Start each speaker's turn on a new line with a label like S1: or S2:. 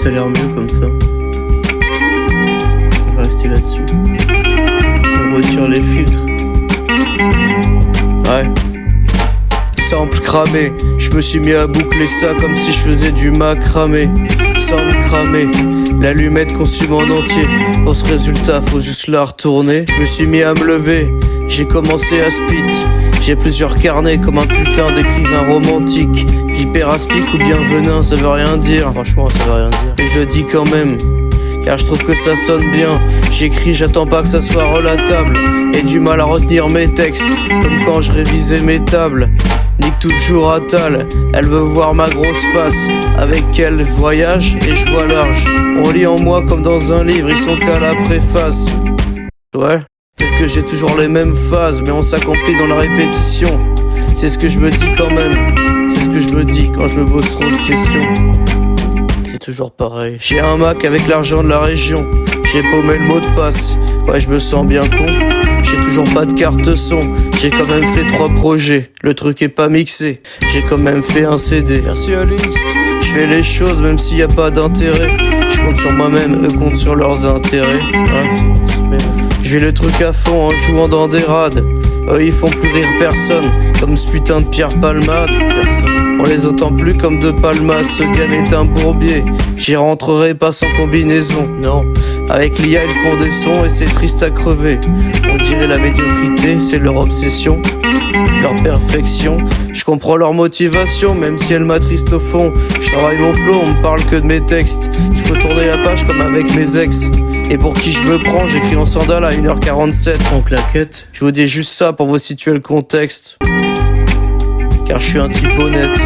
S1: ça a l'air mieux comme ça. On va rester là-dessus. On retire les filtres. Ouais. Sample cramé, je me suis mis à boucler ça comme si je faisais du macramé. Sans me cramer, l'allumette consume en entier. Pour ce résultat, faut juste la retourner. Je me suis mis à me lever, j'ai commencé à spit. J'ai plusieurs carnets comme un putain d'écrivain romantique. Vipère aspic ou bien venin, ça veut rien dire. Franchement, ça veut rien dire. Et je le dis quand même, car je trouve que ça sonne bien. J'écris, j'attends pas que ça soit relatable. Et du mal à retenir mes textes, comme quand je révisais mes tables. Nique toujours à tal, elle veut voir ma grosse face. Avec elle je voyage et je vois large. On lit en moi comme dans un livre, ils sont qu'à la préface. Ouais, peut-être que j'ai toujours les mêmes phases, mais on s'accomplit dans la répétition. C'est ce que je me dis quand même. C'est ce que je me dis quand je me pose trop de questions. C'est toujours pareil. J'ai un Mac avec l'argent de la région. J'ai paumé le mot de passe. Ouais, je me sens bien con. J'ai toujours pas de carte son. J'ai quand même fait 3 projets. Le truc est pas mixé. J'ai quand même fait un CD. Merci Alix. Je fais les choses même s'il y a pas d'intérêt. Je compte sur moi-même, eux comptent sur leurs intérêts. Ouais, je vais le truc à fond en jouant dans des rades. Eux ils font plus rire personne. Comme ce putain de Pierre Palmade. On les entend plus comme de Palmas. Ce gars est un bourbier. J'y rentrerai pas sans combinaison. Non, avec l'IA ils font des sons et c'est triste à crever. On dirait la médiocrité, c'est leur obsession, leur perfection. Je comprends leur motivation, même si elle m'attriste au fond. Je travaille mon flow, on me parle que de mes textes. Il faut tourner la page comme avec mes ex. Et pour qui je me prends, j'écris en sandales à 1h47 en claquette. Je vous dis juste ça pour vous situer le contexte, car je suis un type honnête.